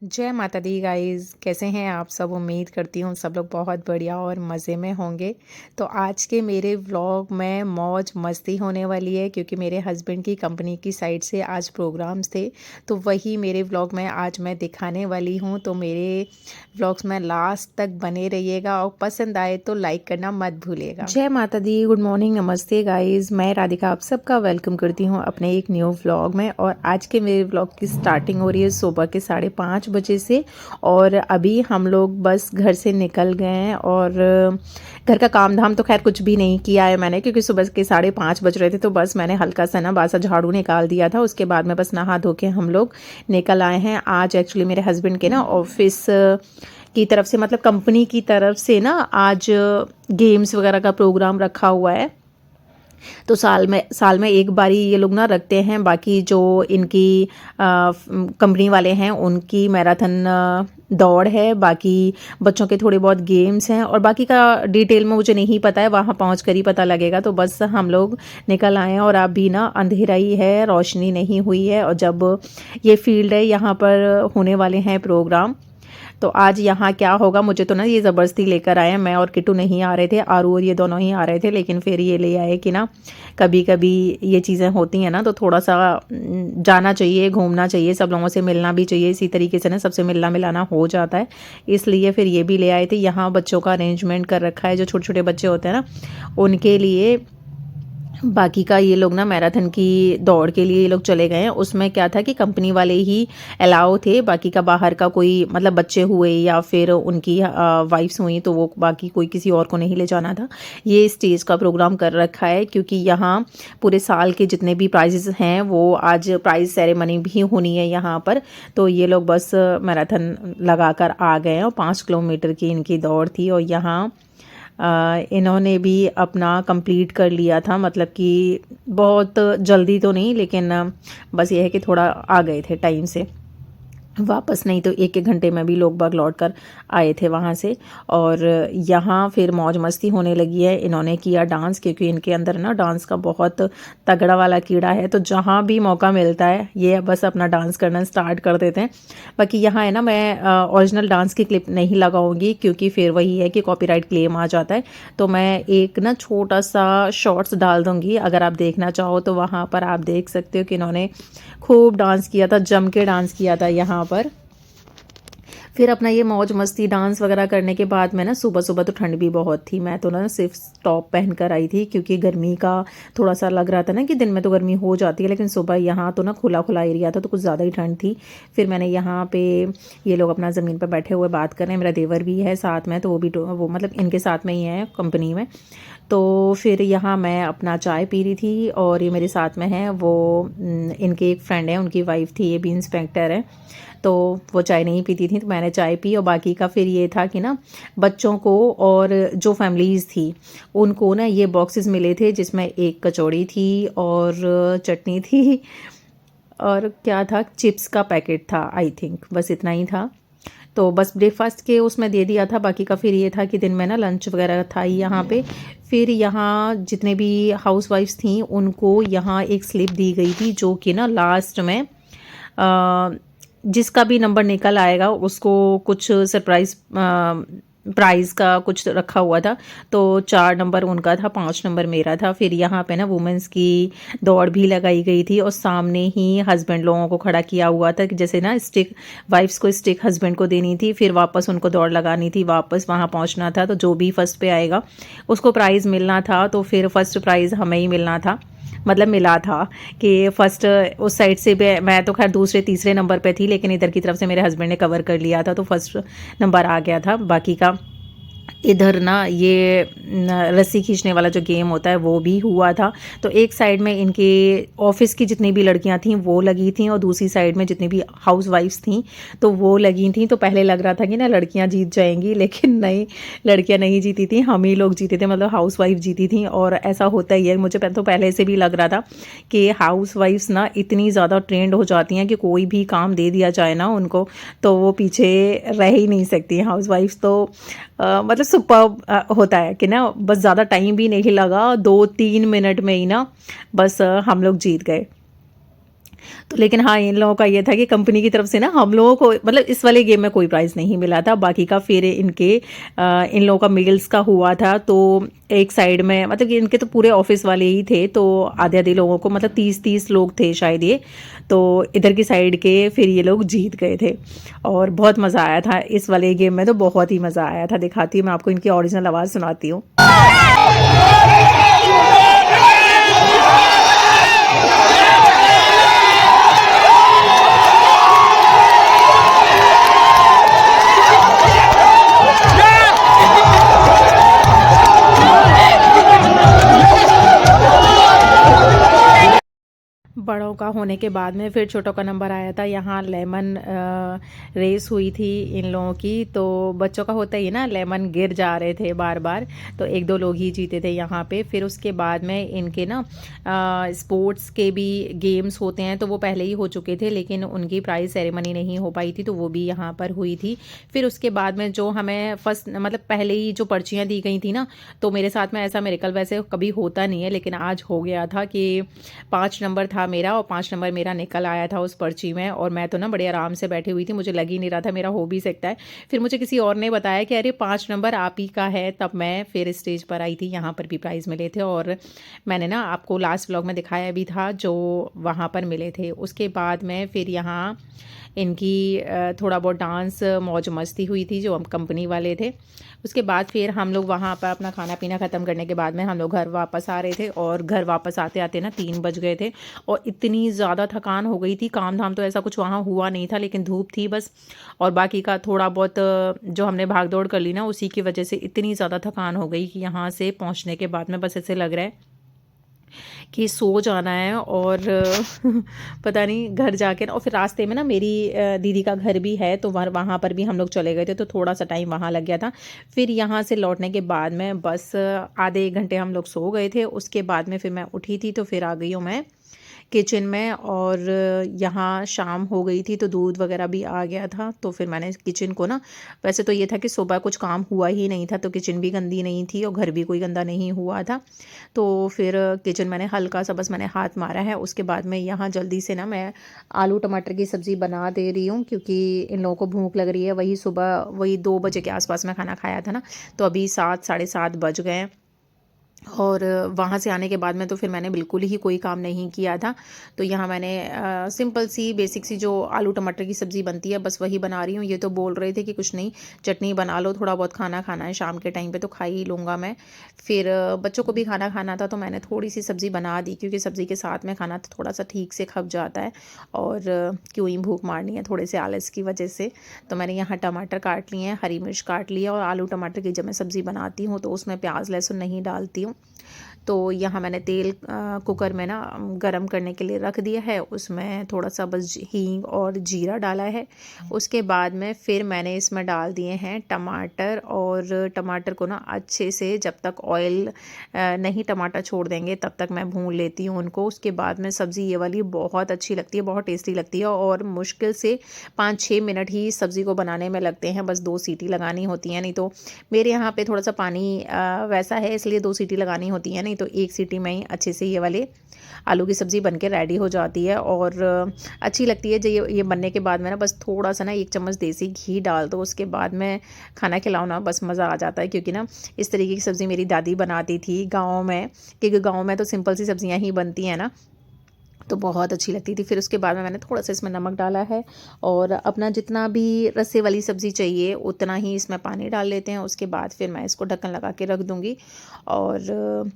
जय माता दी गाइस, कैसे हैं आप सब। उम्मीद करती हूँ सब लोग बहुत बढ़िया और मज़े में होंगे। तो आज के मेरे व्लॉग में मौज मस्ती होने वाली है क्योंकि मेरे हस्बैंड की कंपनी की साइड से आज प्रोग्राम्स थे। तो वही मेरे व्लॉग में आज मैं दिखाने वाली हूँ। तो मेरे व्लॉग्स में लास्ट तक बने रहिएगा और पसंद आए तो लाइक करना मत भूलिएगा। जय माता दी, गुड मॉर्निंग, नमस्ते गाइस। मैं राधिका आप सबका वेलकम करती हूँ अपने एक न्यू व्लॉग में। और आज के मेरे व्लॉग की स्टार्टिंग हो रही है सुबह के 5:30 बजे से। और अभी हम लोग बस घर से निकल गए हैं और घर का काम धाम तो खैर कुछ भी नहीं किया है मैंने, क्योंकि सुबह के 5:30 बज रहे थे। तो बस मैंने हल्का सा ना बासा झाड़ू निकाल दिया था। उसके बाद में बस नहा धो के हम लोग निकल आए हैं। आज एक्चुअली मेरे हस्बैंड के ना ऑफिस की तरफ से, मतलब कंपनी की तरफ से ना, आज गेम्स वगैरह का प्रोग्राम रखा हुआ है। तो साल में एक बारी ये लोग ना रखते हैं। बाकी जो इनकी कंपनी वाले हैं उनकी मैराथन दौड़ है। बाकी बच्चों के थोड़े बहुत गेम्स हैं और बाकी का डिटेल में मुझे नहीं पता है, वहाँ पहुँच कर ही पता लगेगा। तो बस हम लोग निकल आए हैं और अभी ना अंधेरा ही है, रोशनी नहीं हुई है। और जब ये फील्ड है यहाँ पर होने वाले हैं प्रोग्राम। तो आज यहाँ क्या होगा, मुझे तो ना ये ज़बरदस्ती लेकर आए हैं। मैं और किट्टू नहीं आ रहे थे, आरू और ये दोनों ही आ रहे थे, लेकिन फिर ये ले आए कि ना कभी कभी ये चीज़ें होती हैं ना, तो थोड़ा सा जाना चाहिए, घूमना चाहिए, सब लोगों से मिलना भी चाहिए। इसी तरीके से ना सबसे मिलना मिलाना हो जाता है। इसलिए फिर ये भी ले आए थे। यहाँ बच्चों का अरेंजमेंट कर रखा है, जो छोटे छोटे बच्चे होते हैं ना उनके लिए। बाकी का ये लोग ना मैराथन की दौड़ के लिए ये लोग चले गए हैं। उसमें क्या था कि कंपनी वाले ही अलाउ थे, बाकी का बाहर का कोई, मतलब बच्चे हुए या फिर उनकी वाइफ्स हुई तो वो बाकी कोई किसी और को नहीं ले जाना था। ये स्टेज का प्रोग्राम कर रखा है क्योंकि यहाँ पूरे साल के जितने भी प्राइजेस हैं वो आज प्राइज सेरेमनी भी होनी है यहाँ पर। तो ये लोग बस मैराथन लगा कर आ गए हैं और 5 किलोमीटर की इनकी दौड़ थी। और यहाँ इन्होंने भी अपना कंप्लीट कर लिया था, मतलब कि बहुत जल्दी तो नहीं, लेकिन बस ये है कि थोड़ा आ गए थे टाइम से वापस। नहीं तो एक एक घंटे में भी लोग बाग लौट कर आए थे वहाँ से। और यहाँ फिर मौज मस्ती होने लगी है। इन्होंने किया डांस, क्योंकि इनके अंदर ना डांस का बहुत तगड़ा वाला कीड़ा है। तो जहाँ भी मौका मिलता है ये बस अपना डांस करना स्टार्ट कर देते हैं। बाकी यहाँ है ना, मैं ओरिजिनल डांस की क्लिप नहीं लगाऊंगी क्योंकि फिर वही है कि कॉपीराइट क्लेम आ जाता है। तो मैं एक ना छोटा सा शॉर्ट्स डाल दूँगी, अगर आप देखना चाहो तो वहाँ पर आप देख सकते हो कि इन्होंने खूब डांस किया था, जम के डांस किया था यहाँ पर। फिर अपना ये मौज मस्ती डांस वगैरह करने के बाद में ना, सुबह सुबह तो ठंड भी बहुत थी। मैं तो ना सिर्फ टॉप पहन कर आई थी क्योंकि गर्मी का थोड़ा सा लग रहा था ना कि दिन में तो गर्मी हो जाती है, लेकिन सुबह यहाँ तो ना खुला खुला एरिया था तो कुछ ज़्यादा ही ठंड थी। फिर मैंने यहाँ पे, ये लोग अपना ज़मीन पर बैठे हुए बात कर रहे हैं, मेरा देवर भी है साथ में, तो वो मतलब इनके साथ में ही है कंपनी में। तो फिर यहाँ मैं अपना चाय पी रही थी और ये मेरे साथ में है वो इनके एक फ्रेंड है, उनकी वाइफ थी, ये भी इंस्पेक्टर है। तो वो चाय नहीं पीती थी तो मैंने चाय पी। और बाकी का फिर ये था कि ना बच्चों को और जो फैमिलीज़ थी उनको ना ये बॉक्सेस मिले थे, जिसमें एक कचौड़ी थी और चटनी थी और क्या था, चिप्स का पैकेट था आई थिंक, बस इतना ही था। तो बस ब्रेकफास्ट के उसमें दे दिया था। बाकी का फिर ये था कि दिन में ना लंच वगैरह था ही यहाँ पे। फिर यहाँ जितने भी हाउस वाइफ्स थी उनको यहाँ एक स्लिप दी गई थी, जो कि ना लास्ट में जिसका भी नंबर निकल आएगा उसको कुछ सरप्राइज प्राइज़ का कुछ रखा हुआ था। तो 4 नंबर उनका था, 5 नंबर मेरा था। फिर यहाँ पे ना वुमेंस की दौड़ भी लगाई गई थी और सामने ही हस्बैंड लोगों को खड़ा किया हुआ था कि जैसे ना स्टिक, वाइफ्स को स्टिक हस्बैंड को देनी थी, फिर वापस उनको दौड़ लगानी थी, वापस वहाँ पहुँचना था। तो जो भी फर्स्ट पे आएगा उसको प्राइज़ मिलना था। तो फिर फर्स्ट प्राइज़ हमें ही मिलना था, मतलब मिला था कि फर्स्ट उस साइड से मैं तो खैर दूसरे तीसरे नंबर पे थी, लेकिन इधर की तरफ से मेरे हस्बैंड ने कवर कर लिया था तो फर्स्ट नंबर आ गया था। बाकी का इधर ना ये रस्सी खींचने वाला जो गेम होता है वो भी हुआ था। तो एक साइड में इनके ऑफिस की जितनी भी लड़कियां थीं वो लगी थीं और दूसरी साइड में जितनी भी हाउस वाइफ्स थीं तो वो लगी थीं। तो पहले लग रहा था कि ना लड़कियां जीत जाएंगी, लेकिन नहीं, लड़कियां नहीं जीती थी, हम ही लोग जीते थे, मतलब हाउस वाइफ जीती थी। और ऐसा होता ही है, मुझे तो पहले से भी लग रहा था कि हाउस वाइफ्स ना इतनी ज़्यादा ट्रेंड हो जाती हैं कि कोई भी काम दे दिया जाए ना उनको तो वो पीछे रह ही नहीं सकती। हाउस वाइफ्स तो मतलब सुपर होता है कि ना बस ज़्यादा टाइम भी नहीं लगा, 2-3 मिनट में ही ना बस हम लोग जीत गए। तो लेकिन हाँ, इन लोगों का ये था कि कंपनी की तरफ से ना हम लोगों को मतलब इस वाले गेम में कोई प्राइज़ नहीं मिला था। बाकी का फिर इन लोगों का मेल्स का हुआ था, तो एक साइड में मतलब कि इनके तो पूरे ऑफ़िस वाले ही थे, तो आधे-आधे लोगों को मतलब 30-30 लोग थे शायद ये। तो इधर की साइड के फिर ये लोग जीत गए थे और बहुत मज़ा आया था इस वाले गेम में, तो बहुत ही मज़ा आया था। दिखाती हूँ मैं आपको, इनकी ओरिजिनल आवाज़ सुनाती हूँ। बड़ों का होने के बाद में फिर छोटों का नंबर आया था। यहाँ लेमन रेस हुई थी इन लोगों की। तो बच्चों का होता ही ना, लेमन गिर जा रहे थे बार बार, तो एक दो लोग ही जीते थे यहाँ पे। फिर उसके बाद में इनके ना स्पोर्ट्स के भी गेम्स होते हैं, तो वो पहले ही हो चुके थे, लेकिन उनकी प्राइज़ सेरेमनी नहीं हो पाई थी, तो वो भी यहाँ पर हुई थी। फिर उसके बाद में जो हमें फर्स्ट मतलब पहले ही जो पर्चियाँ दी गई थी ना, तो मेरे साथ में ऐसा मेरेकल वैसे कभी होता नहीं है, लेकिन आज हो गया था कि 5 नंबर था मेरा और 5 नंबर मेरा निकल आया था उस पर्ची में। और मैं तो ना बड़े आराम से बैठी हुई थी, मुझे लग ही नहीं रहा था मेरा हो भी सकता है। फिर मुझे किसी और ने बताया कि अरे 5 नंबर आप ही का है, तब मैं फिर स्टेज पर आई थी। यहाँ पर भी प्राइज़ मिले थे और मैंने ना आपको लास्ट व्लॉग में दिखाया भी था जो वहाँ पर मिले थे। उसके बाद में फिर यहाँ इनकी थोड़ा बहुत डांस मौज मस्ती हुई थी जो हम कंपनी वाले थे। उसके बाद फिर हम लोग वहाँ पर अपना खाना पीना ख़त्म करने के बाद में हम लोग घर वापस आ रहे थे और घर वापस आते आते ना 3 बज गए थे और इतनी ज़्यादा थकान हो गई थी। काम धाम तो ऐसा कुछ वहाँ हुआ नहीं था, लेकिन धूप थी बस, और बाकी का थोड़ा बहुत जो हमने भाग दौड़ कर ली ना, उसी की वजह से इतनी ज़्यादा थकान हो गई कि यहाँ से पहुँचने के बाद में बस ऐसे लग रहा है कि सो जाना है। और पता नहीं घर जाके ना, और फिर रास्ते में ना मेरी दीदी का घर भी है, तो वहाँ पर भी हम लोग चले गए थे, तो थोड़ा सा टाइम वहाँ लग गया था। फिर यहाँ से लौटने के बाद में बस आधे 1 घंटे हम लोग सो गए थे। उसके बाद में फिर मैं उठी थी, तो फिर आ गई हूँ मैं किचन में। और यहाँ शाम हो गई थी, तो दूध वगैरह भी आ गया था, तो फिर मैंने किचन को ना, वैसे तो ये था कि सुबह कुछ काम हुआ ही नहीं था, तो किचन भी गंदी नहीं थी और घर भी कोई गंदा नहीं हुआ था, तो फिर किचन मैंने हल्का सा बस मैंने हाथ मारा है। उसके बाद में यहाँ जल्दी से ना मैं आलू टमाटर की सब्ज़ी बना दे रही हूँ, क्योंकि इन लोगों को भूख लग रही है। वही सुबह वही 2 बजे के आसपास में खाना खाया था ना, तो अभी 7 साढ़े 7 बज गए हैं। और वहाँ से आने के बाद में तो फिर मैंने बिल्कुल ही कोई काम नहीं किया था। तो यहाँ मैंने सिंपल सी बेसिक सी जो आलू टमाटर की सब्ज़ी बनती है बस वही बना रही हूँ। ये तो बोल रहे थे कि कुछ नहीं, चटनी बना लो, थोड़ा बहुत खाना खाना है शाम के टाइम पे तो खा ही लूँगा मैं। फिर बच्चों को भी खाना खाना था, तो मैंने थोड़ी सी सब्ज़ी बना दी, क्योंकि सब्ज़ी के साथ में खाना तो थोड़ा सा ठीक से खप जाता है, और क्यों ही भूख मारनी है थोड़े से आलस की वजह से। तो मैंने यहाँ टमाटर काट लिए हैं, हरी मिर्च काट लिया, और आलू टमाटर की जब मैं सब्ज़ी बनाती हूँ तो उसमें प्याज लहसुन नहीं डालती हूँ। तो यहाँ मैंने तेल कुकर में ना गरम करने के लिए रख दिया है, उसमें थोड़ा सा बस हींग और जीरा डाला है। उसके बाद में फिर मैंने इसमें डाल दिए हैं टमाटर, और टमाटर को ना अच्छे से जब तक ऑयल नहीं टमाटर छोड़ देंगे तब तक मैं भून लेती हूँ उनको। उसके बाद में सब्ज़ी ये वाली बहुत अच्छी लगती है, बहुत टेस्टी लगती है, और मुश्किल से 5-6 मिनट ही सब्ज़ी को बनाने में लगते हैं, बस 2 सीटी लगानी होती हैं। नहीं तो मेरे यहाँ पे थोड़ा सा पानी वैसा है, इसलिए 2 सीटी लगानी होती है, नहीं तो 1 सीटी में ही अच्छे से ये वाले आलू की सब्ज़ी बन के रेडी हो जाती है, और अच्छी लगती है। जब ये बनने के बाद में ना बस थोड़ा सा ना 1 चम्मच देसी घी डाल दो, उसके बाद में खाना खिलाओ ना, बस मज़ा आ जाता है। क्योंकि ना इस तरीके की सब्ज़ी मेरी दादी बनाती थी गाँव में, क्योंकि गाँव में तो सिंपल सी सब्ज़ियाँ ही बनती हैं ना, तो बहुत अच्छी लगती थी। फिर उसके बाद में मैंने थोड़ा सा इसमें नमक डाला है, और अपना जितना भी रस्से वाली सब्ज़ी चाहिए उतना ही इसमें पानी डाल लेते हैं। उसके बाद फिर मैं इसको ढक्कन लगा के रख दूँगी, और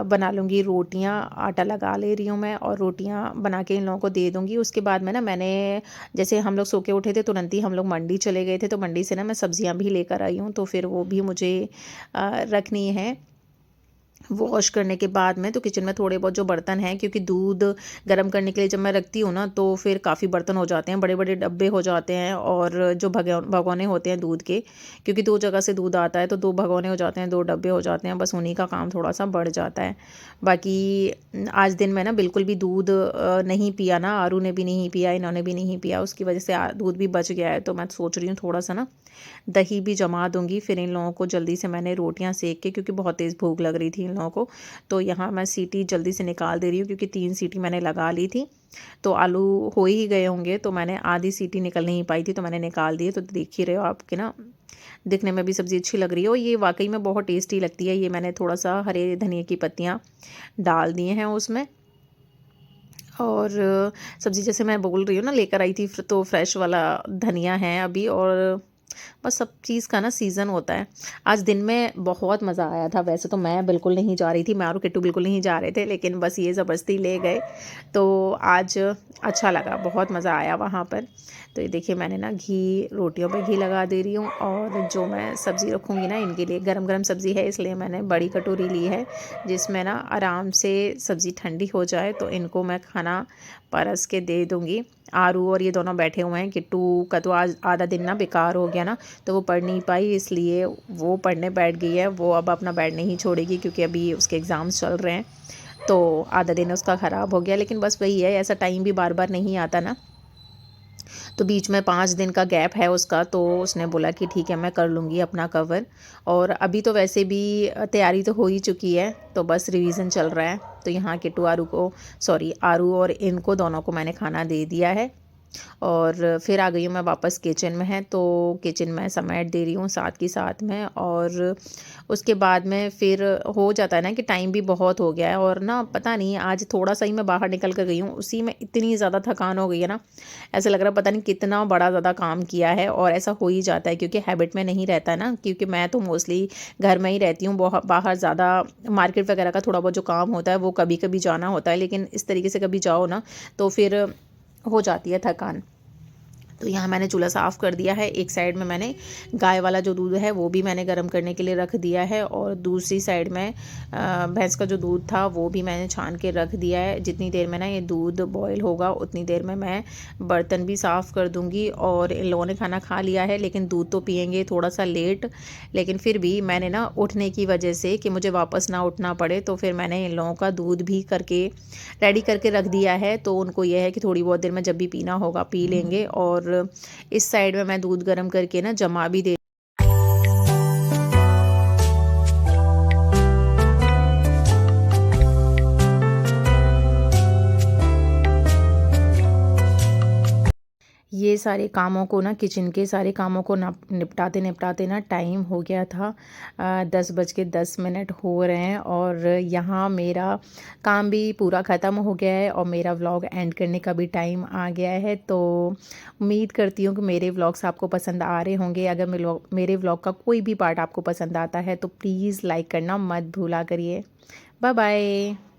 बना लूँगी रोटियाँ। आटा लगा ले रही हूँ मैं, और रोटियाँ बना के इन लोगों को दे दूँगी। उसके बाद में ना मैंने, जैसे हम लोग सो के उठे थे तुरंत ही हम लोग मंडी चले गए थे, तो मंडी से ना मैं सब्ज़ियाँ भी लेकर आई हूँ, तो फिर वो भी मुझे रखनी है वॉश करने के बाद में। तो किचन में थोड़े बहुत जो बर्तन हैं, क्योंकि दूध गर्म करने के लिए जब मैं रखती हूँ ना, तो फिर काफ़ी बर्तन हो जाते हैं, बड़े बड़े डब्बे हो जाते हैं, और जो भगोने होते हैं दूध के, क्योंकि 2 जगह से दूध आता है, तो 2 भगोने हो जाते हैं, 2 डब्बे हो जाते हैं, बस उन्हीं का काम थोड़ा सा बढ़ जाता है। बाकी आज दिन में ना बिल्कुल भी दूध नहीं पिया ना, आरू ने भी नहीं पिया, इन्होंने भी नहीं पिया, उसकी वजह से दूध भी बच गया है। तो मैं सोच रही हूँ थोड़ा सा ना दही भी जमा दूंगी। फिर इन लोगों को जल्दी से मैंने रोटियां सेक के, क्योंकि बहुत तेज़ भूख लग रही थी इन इन लोगों को। तो यहाँ मैं सीटी जल्दी से निकाल दे रही हूँ क्योंकि 3 सीटी मैंने लगा ली थी। तो आलू हो ही गए होंगे, तो मैंने आधी सीटी निकल नहीं पाई थी तो मैंने निकाल दी। तो देख ही रहे हो आपके ना, दिखने में भी सब्ज़ी अच्छी लग रही है और ये वाकई में बहुत टेस्टी लगती है। ये मैंने थोड़ा सा हरे धनिया की पत्तियाँ डाल दिए हैं उसमें। और सब्ज़ी जैसे मैं बोल रही हूँ ना, लेकर आई थी तो फ्रेश वाला धनिया है अभी। और बस सब चीज़ का ना सीज़न होता है। आज दिन में बहुत मज़ा आया था। वैसे तो मैं बिल्कुल नहीं जा रही थी, मैं और किट्टू बिल्कुल नहीं जा रहे थे, लेकिन बस ये ज़बरदस्ती ले गए। तो आज अच्छा लगा, बहुत मज़ा आया वहाँ पर। तो ये देखिए मैंने ना घी, रोटियों पे घी लगा दे रही हूँ। और जो मैं सब्ज़ी रखूँगी ना इनके लिए, गरम गरम सब्ज़ी है इसलिए मैंने बड़ी कटोरी ली है, जिसमें ना आराम से सब्ज़ी ठंडी हो जाए तो इनको मैं खाना परस के दे दूँगी। आरू और ये दोनों बैठे हुए हैं। किट्टू का तो आज आधा दिन ना बेकार हो गया ना, तो वो पढ़ नहीं पाई, इसलिए वो पढ़ने बैठ गई है। वो अब अपना बेड नहीं छोड़ेगी क्योंकि अभी उसके एग्ज़ाम्स चल रहे हैं, तो आधा दिन उसका ख़राब हो गया। लेकिन बस वही है, ऐसा टाइम भी बार बार नहीं आता ना। तो बीच में 5 दिन का गैप है उसका, तो उसने बोला कि ठीक है मैं कर लूँगी अपना कवर। और अभी तो वैसे भी तैयारी तो हो ही चुकी है, तो बस रिवीजन चल रहा है। तो यहाँ किट्टू आरू को, सॉरी आरू और इनको दोनों को मैंने खाना दे दिया है। और फिर आ गई हूँ मैं वापस किचन में है, तो किचन में समेट दे रही हूँ साथ की साथ में। और उसके बाद में फिर हो जाता है ना कि टाइम भी बहुत हो गया है। और ना पता नहीं आज थोड़ा सा ही मैं बाहर निकल कर गई हूँ, उसी में इतनी ज़्यादा थकान हो गई है ना, ऐसा लग रहा है पता नहीं कितना बड़ा ज़्यादा काम किया है। और ऐसा हो ही जाता है क्योंकि हैबिट में नहीं रहता है ना, क्योंकि मैं तो मोस्टली घर में ही रहती हूँ। बाहर ज़्यादा मार्केट वगैरह का थोड़ा बहुत जो काम होता है वो कभी कभी जाना होता है, लेकिन इस तरीके से कभी जाओ ना तो फिर हो जाती है थकान। तो यहाँ मैंने चूल्हा साफ़ कर दिया है। एक साइड में मैंने गाय वाला जो दूध है वो भी मैंने गर्म करने के लिए रख दिया है, और दूसरी साइड में भैंस का जो दूध था वो भी मैंने छान के रख दिया है। जितनी देर में ना ये दूध बॉयल होगा उतनी देर में मैं बर्तन भी साफ़ कर दूँगी। और इन लोगों ने खाना खा लिया है, लेकिन दूध तो पियेंगे थोड़ा सा लेट। लेकिन फिर भी मैंने ना उठने की वजह से कि मुझे वापस ना उठना पड़े, तो फिर मैंने इन लोगों का दूध भी करके रेडी करके रख दिया है। तो उनको यह है कि थोड़ी बहुत देर में जब भी पीना होगा पी लेंगे। और इस साइड में मैं दूध गर्म करके ना जमा भी दे। ये सारे कामों को ना, किचन के सारे कामों को निपटाते निपटाते ना टाइम हो गया था 10:10 हो रहे हैं। और यहाँ मेरा काम भी पूरा ख़त्म हो गया है और मेरा व्लॉग एंड करने का भी टाइम आ गया है। तो उम्मीद करती हूँ कि मेरे व्लॉग्स आपको पसंद आ रहे होंगे। अगर मेरे व्लॉग का कोई भी पार्ट आपको पसंद आता है तो प्लीज़ लाइक करना मत भूला करिए। Bye bye.